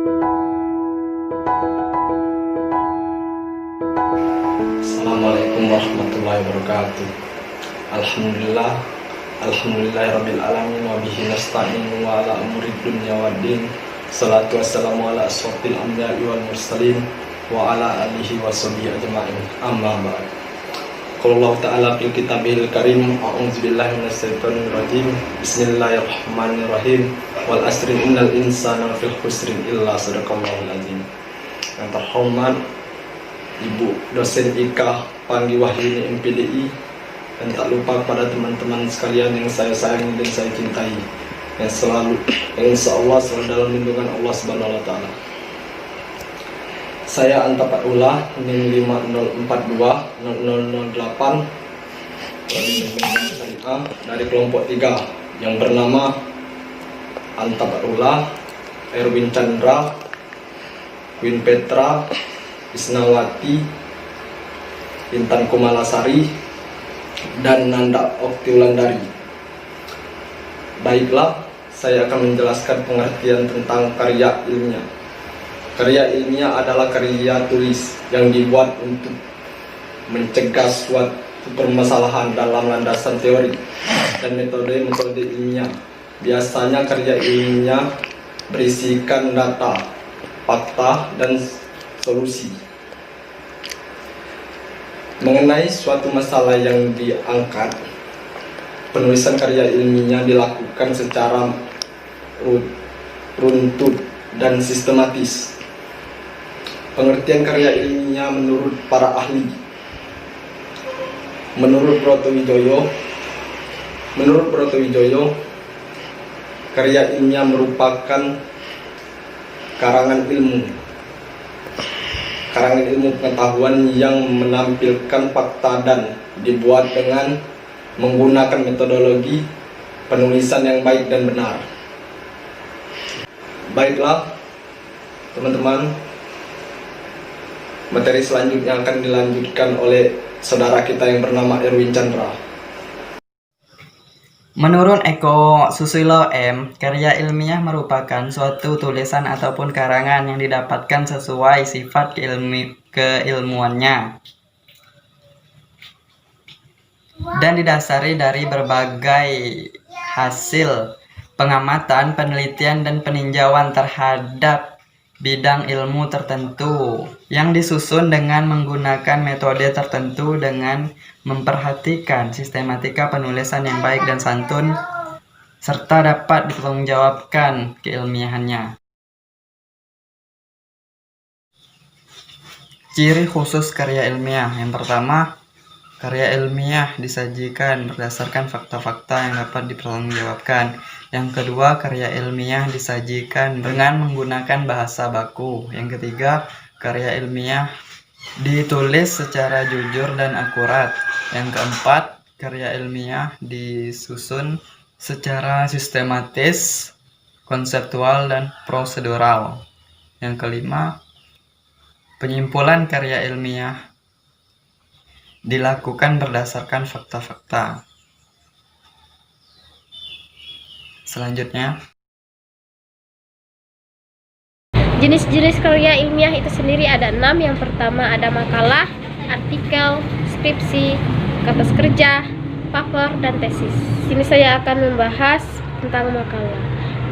Assalamualaikum warahmatullahi wabarakatuh. Alhamdulillahirabbil alamin wa bihi nasta'inu wa ala umuri dunya waddin. Salatu wassalamu ala asrofil anbiya'i wal mursalin wa ala alihi wa sahbihi ajma'in. Amma ba'd. Qala Allah ta'ala fil kitabil karim, a'udzubillahi minasyaitonir rajim. Bismillahirrahmanirrahim. Wal asri innal insana lafil khusrin illa sadaqallahul azim. Yang terhormat Ibu dosen IKA Panggi Wahyuni MPDI, dan tak lupa kepada teman-teman sekalian yang saya sayangi dan saya cintai, yang insya Allah selalu dalam lindungan Allah Subhanahu wa Ta'ala. Saya Anta Patullah NIM 50420008 dari kelompok 3 yang bernama Anta Patullah, Erwin Chandra, Queen Petra, Isnawati, Intan Kumalasari, dan Nanda Oktiulandari. Baiklah, saya akan menjelaskan pengertian tentang karya ilmiah. Karya ilmiah adalah karya tulis yang dibuat untuk mencegah suatu permasalahan dalam landasan teori dan metode ilmiah. Biasanya karya ilmiah berisikan data, fakta, dan solusi mengenai suatu masalah yang diangkat. Penulisan karya ilmiah dilakukan secara runtut dan sistematis. Pengertian karya ilmiah menurut para ahli. Menurut Broto Wijoyo, karya ilmiah merupakan karangan ilmu pengetahuan yang menampilkan fakta dan dibuat dengan menggunakan metodologi penulisan yang baik dan benar. Baiklah teman-teman, materi selanjutnya akan dilanjutkan oleh saudara kita yang bernama Erwin Chandra. Menurut Eko Susilo M, karya ilmiah merupakan suatu tulisan ataupun karangan yang didapatkan sesuai sifat keilmuannya dan didasari dari berbagai hasil pengamatan, penelitian, dan peninjauan terhadap bidang ilmu tertentu yang disusun dengan menggunakan metode tertentu dengan memperhatikan sistematika penulisan yang baik dan santun serta dapat dipertanggungjawabkan keilmiahannya. Ciri khusus karya ilmiah. Yang pertama, karya ilmiah disajikan berdasarkan fakta-fakta yang dapat dipertanggungjawabkan. Yang kedua, karya ilmiah disajikan dengan menggunakan bahasa baku. Yang ketiga, karya ilmiah ditulis secara jujur dan akurat. Yang keempat, karya ilmiah disusun secara sistematis, konseptual, dan prosedural. Yang kelima, penyimpulan karya ilmiah dilakukan berdasarkan fakta-fakta. Selanjutnya, jenis-jenis karya ilmiah itu sendiri ada 6. Yang pertama ada makalah, artikel, skripsi, kertas kerja, paper, dan tesis. Sini saya akan membahas tentang makalah.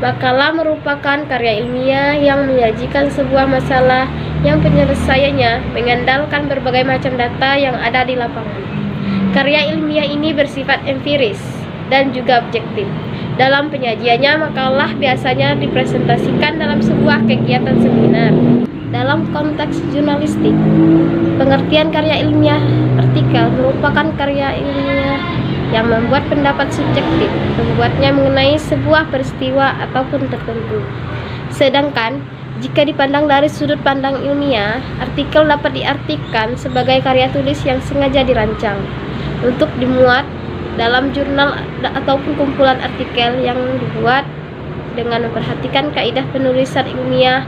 Makalah merupakan karya ilmiah yang menyajikan sebuah masalah yang penyelesaiannya mengandalkan berbagai macam data yang ada di lapangan. Karya ilmiah ini bersifat empiris dan juga objektif. Dalam penyajiannya, makalah biasanya dipresentasikan dalam sebuah kegiatan seminar. Dalam konteks jurnalistik, pengertian karya ilmiah artikel merupakan karya ilmiah yang membuat pendapat subjektif membuatnya mengenai sebuah peristiwa ataupun tertentu. Sedangkan jika dipandang dari sudut pandang ilmiah, artikel dapat diartikan sebagai karya tulis yang sengaja dirancang untuk dimuat dalam jurnal ataupun kumpulan artikel yang dibuat dengan memperhatikan kaidah penulisan ilmiah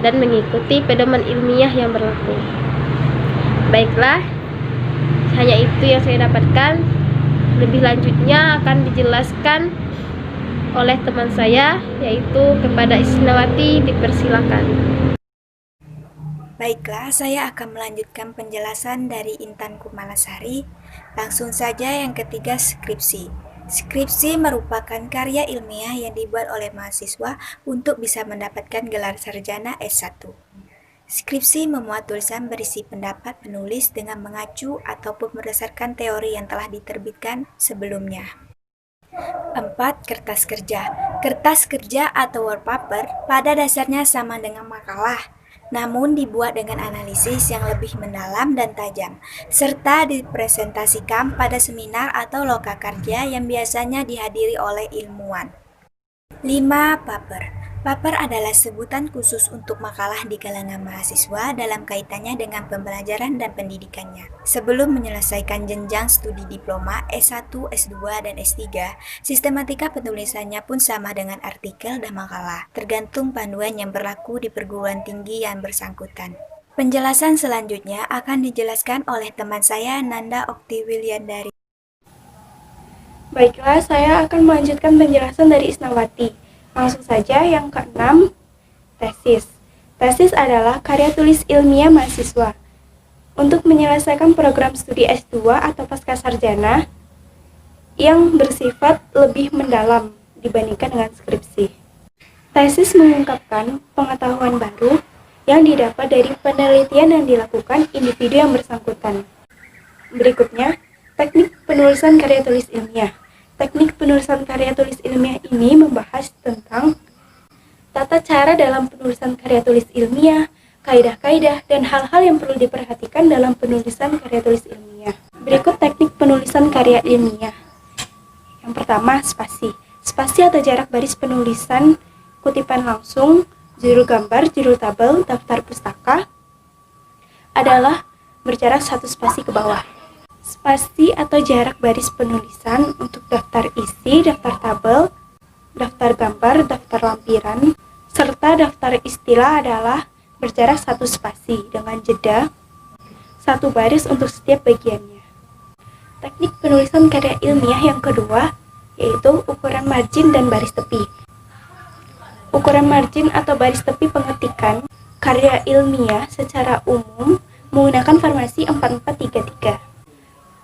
dan mengikuti pedoman ilmiah yang berlaku. Baiklah, hanya itu yang saya dapatkan. Lebih lanjutnya akan dijelaskan oleh teman saya, yaitu kepada Isnawati. Dipersilakan. Baiklah, saya akan melanjutkan penjelasan dari Intan Kumalasari. Langsung saja yang ketiga, skripsi. Skripsi merupakan karya ilmiah yang dibuat oleh mahasiswa untuk bisa mendapatkan gelar sarjana S1. Skripsi memuat tulisan berisi pendapat penulis dengan mengacu ataupun berdasarkan teori yang telah diterbitkan sebelumnya. 4. Kertas kerja. Kertas kerja atau work paper pada dasarnya sama dengan makalah, namun dibuat dengan analisis yang lebih mendalam dan tajam, serta dipresentasikan pada seminar atau lokakarya yang biasanya dihadiri oleh ilmuwan. 5. Paper. Paper adalah sebutan khusus untuk makalah di kalangan mahasiswa dalam kaitannya dengan pembelajaran dan pendidikannya. Sebelum menyelesaikan jenjang studi diploma S1, S2, dan S3, sistematika penulisannya pun sama dengan artikel dan makalah, tergantung panduan yang berlaku di perguruan tinggi yang bersangkutan. Penjelasan selanjutnya akan dijelaskan oleh teman saya, Nanda Oktiwilyandari. Baiklah, saya akan melanjutkan penjelasan dari Isnawati. Langsung saja yang keenam, tesis. Tesis adalah karya tulis ilmiah mahasiswa. Untuk menyelesaikan program studi S2 atau pascasarjana yang bersifat lebih mendalam dibandingkan dengan skripsi. Tesis mengungkapkan pengetahuan baru yang didapat dari penelitian yang dilakukan individu yang bersangkutan. Berikutnya, teknik penulisan karya tulis ilmiah. Teknik penulisan karya tulis ilmiah ini membahas tentang tata cara dalam penulisan karya tulis ilmiah, kaidah-kaidah, dan hal-hal yang perlu diperhatikan dalam penulisan karya tulis ilmiah. Berikut teknik penulisan karya ilmiah. Yang pertama, spasi. Spasi atau jarak baris penulisan, kutipan langsung, judul gambar, judul tabel, daftar pustaka adalah berjarak 1 spasi ke bawah. Spasi atau jarak baris penulisan untuk daftar isi, daftar tabel, daftar gambar, daftar lampiran, serta daftar istilah adalah berjarak 1 spasi dengan jeda 1 baris untuk setiap bagiannya. Teknik penulisan karya ilmiah yang kedua yaitu ukuran margin dan baris tepi. Ukuran margin atau baris tepi pengetikan karya ilmiah secara umum menggunakan formasi 4433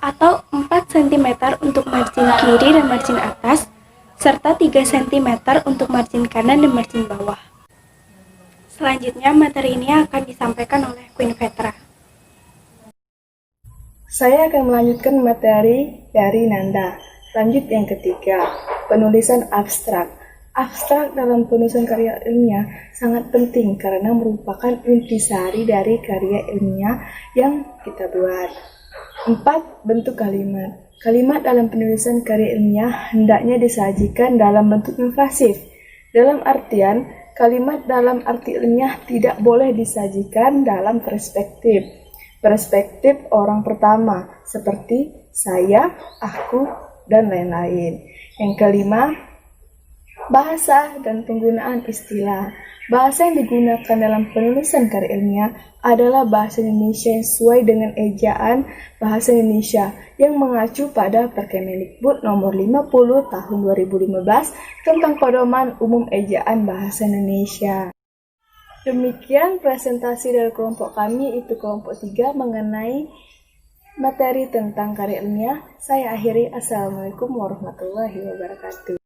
atau 4 cm untuk margin kiri dan margin atas, serta 3 cm untuk margin kanan dan margin bawah. Selanjutnya, materi ini akan disampaikan oleh Queen Vetra. Saya akan melanjutkan materi dari Nanda. Lanjut yang ketiga, penulisan abstrak. Abstrak dalam penulisan karya ilmiah sangat penting karena merupakan intisari dari karya ilmiah yang kita buat. 4. Bentuk kalimat. Kalimat dalam penulisan karya ilmiah hendaknya disajikan dalam bentuk invasif. Dalam artian, kalimat dalam arti ilmiah tidak boleh disajikan dalam perspektif. Perspektif orang pertama, seperti saya, aku, dan lain-lain. Yang kelima, bahasa dan penggunaan istilah. Bahasa yang digunakan dalam penulisan karya ilmiah adalah bahasa Indonesia yang sesuai dengan ejaan bahasa Indonesia yang mengacu pada Perkemendikbud nomor 50 tahun 2015 tentang pedoman umum ejaan bahasa Indonesia. Demikian presentasi dari kelompok kami, itu kelompok 3 mengenai materi tentang karya ilmiah. Saya akhiri. Assalamualaikum warahmatullahi wabarakatuh.